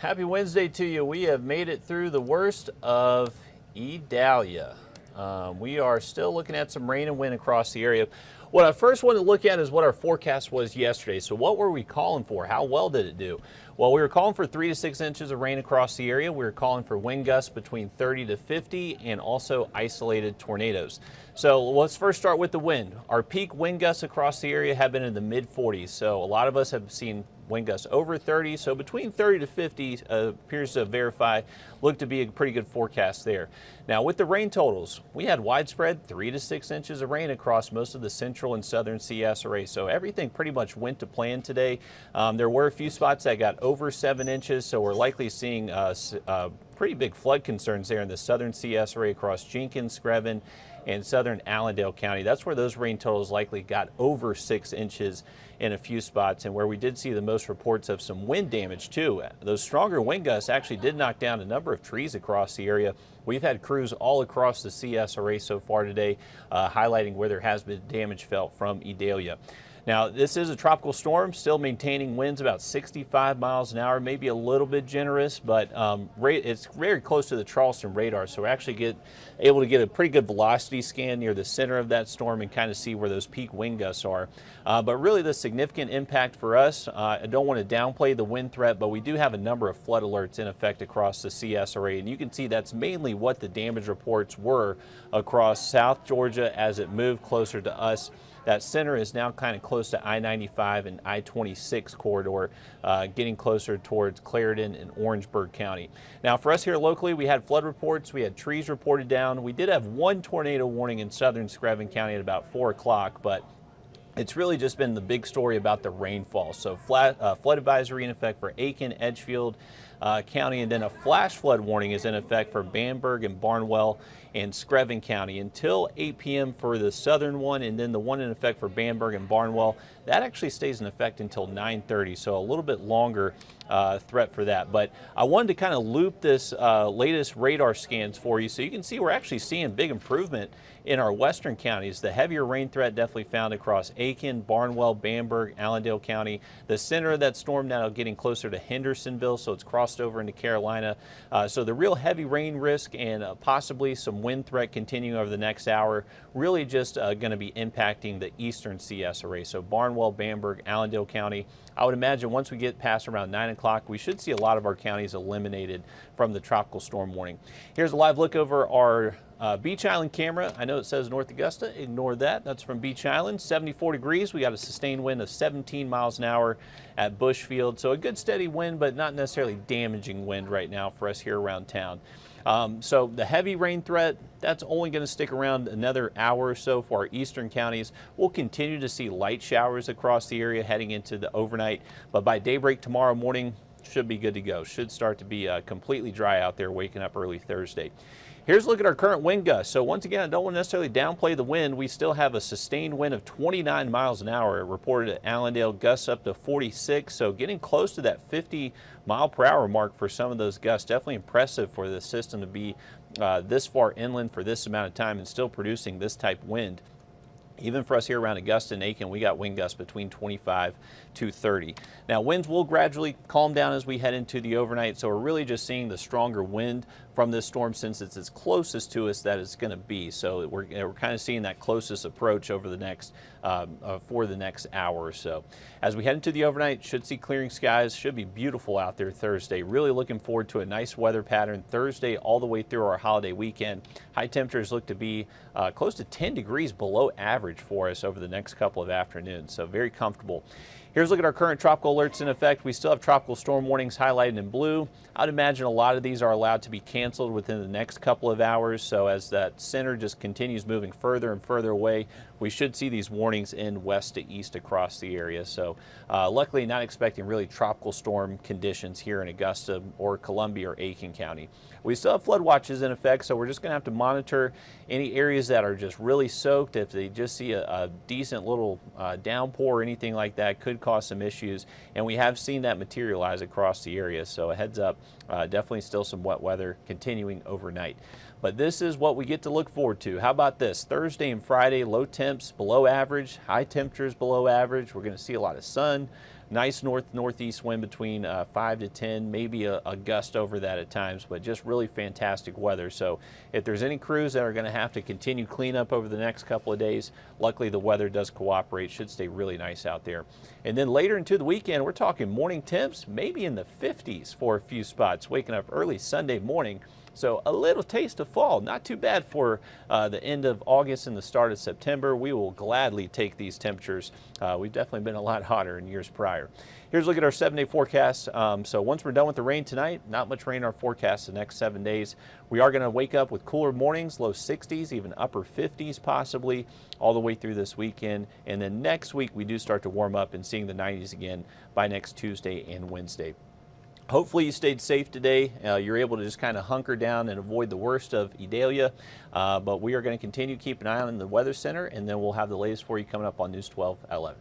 Happy Wednesday to you. We have made it through the worst of Idalia. We are still looking at some rain and wind across the area. What I first want to look at is what our forecast was yesterday. So what were we calling for? How well did it do? Well, we were calling for 3 to 6 inches of rain across the area. We were calling for wind gusts between 30 to 50 and also isolated tornadoes. So let's first start with the wind. Our peak wind gusts across the area have been in the mid 40s. So a lot of us have seen wind gusts over 30, so between 30 to 50 appears to verify, look to be a pretty good forecast there. Now with the rain totals, we had widespread 3 to 6 inches of rain across most of the central and southern CSRA, so everything pretty much went to plan today. There were a few spots that got over 7 inches, so we're likely seeing pretty big flood concerns there in the southern CSRA across Jenkins, Screven, and southern Allendale County. That's where those rain totals likely got over 6 inches in a few spots, and where we did see the most reports of some wind damage too. Those stronger wind gusts actually did knock down a number of trees across the area. We've had crews all across the CSRA so far today highlighting where there has been damage felt from Idalia. Now, this is a tropical storm, still maintaining winds about 65 miles an hour, maybe a little bit generous, but it's very close to the Charleston radar, so we're actually able to get a pretty good velocity scan near the center of that storm and kind of see where those peak wind gusts are. But really the significant impact for us, I don't want to downplay the wind threat, but we do have a number of flood alerts in effect across the CSRA, and you can see that's mainly what the damage reports were across South Georgia as it moved closer to us. That center is now kind of close to I-95 and I-26 corridor, getting closer towards Clarendon and Orangeburg County. Now for us here locally, we had flood reports, we had trees reported down. We did have one tornado warning in southern Screven County at about 4 o'clock, but it's really just been the big story about the rainfall. So flood advisory in effect for Aiken, Edgefield County, and then a flash flood warning is in effect for Bamberg and Barnwell and Screven County until 8 p.m. for the southern one, and then the one in effect for Bamberg and Barnwell, that actually stays in effect until 9:30, so a little bit longer threat for that. But I wanted to kind of loop this latest radar scans for you so you can see we're actually seeing big improvement in our western counties. The heavier rain threat definitely found across Aiken, Barnwell, Bamberg, Allendale County. The center of that storm now getting closer to Hendersonville, so it's crossed over into Carolina. So the real heavy rain risk and possibly some wind threat continuing over the next hour, really just going to be impacting the eastern CSRA. So Barnwell, Bamberg, Allendale County. I would imagine once we get past around 9 o'clock, we should see a lot of our counties eliminated from the tropical storm warning. Here's a live look over our Beach Island camera. I know it says North Augusta. Ignore that. That's from Beach Island. 74 degrees. We got a sustained wind of 17 miles an hour at Bushfield. So a good steady wind, but not necessarily damaging wind right now for us here around town. So the heavy rain threat, that's only going to stick around another hour or so for our eastern counties. We'll continue to see light showers across the area heading into the overnight, but by daybreak tomorrow morning, should be good to go. Should start to be completely dry out there waking up early Thursday. Here's a look at our current wind gusts. So once again, I don't want to necessarily downplay the wind. We still have a sustained wind of 29 miles an hour reported at Allendale, gusts up to 46. So getting close to that 50 mile per hour mark for some of those gusts. Definitely impressive for the system to be this far inland for this amount of time and still producing this type of wind. Even for us here around Augusta and Aiken, we got wind gusts between 25 to 30. Now winds will gradually calm down as we head into the overnight, so we're really just seeing the stronger wind from this storm since it's as closest to us that it's going to be. So we're kind of seeing that closest approach over the next for the next hour or so. As we head into the overnight, should see clearing skies. Should be beautiful out there Thursday. Really looking forward to a nice weather pattern Thursday all the way through our holiday weekend. High temperatures look to be close to 10 degrees below average for us over the next couple of afternoons, so very comfortable. Here's a look at our current tropical alerts in effect. We still have tropical storm warnings highlighted in blue. I'd imagine a lot of these are allowed to be canceled within the next couple of hours. So as that center just continues moving further and further away, we should see these warnings in west to east across the area. So luckily not expecting really tropical storm conditions here in Augusta or Columbia or Aiken County. We still have flood watches in effect, so we're just going to have to monitor any areas that are just really soaked. If they just see a decent little downpour or anything like that, could cause some issues, and we have seen that materialize across the area, so a heads up. Definitely still some wet weather continuing overnight. But this is what we get to look forward to. How about this? Thursday and Friday, low temps below average, high temperatures below average. We're going to see a lot of sun, Nice northeast wind between 5 to 10, maybe a gust over that at times, but just really fantastic weather. So if there's any crews that are going to have to continue cleanup over the next couple of days, luckily the weather does cooperate. Should stay really nice out there. And then later into the weekend, we're talking morning temps, maybe in the 50s for a few spots, waking up early Sunday morning. So a little taste of fall, not too bad for the end of August and the start of September. We will gladly take these temperatures. We've definitely been a lot hotter in years prior. Here's a look at our 7-day forecast. So once we're done with the rain tonight, not much rain in our forecast the next 7 days. We are going to wake up with cooler mornings, low 60s, even upper 50s possibly, all the way through this weekend. And then next week we do start to warm up and seeing the 90s again by next Tuesday and Wednesday. Hopefully you stayed safe today. You're able to just kind of hunker down and avoid the worst of Idalia. But we are going to continue to keep an eye on the Weather Center, and then we'll have the latest for you coming up on News 12 at 11.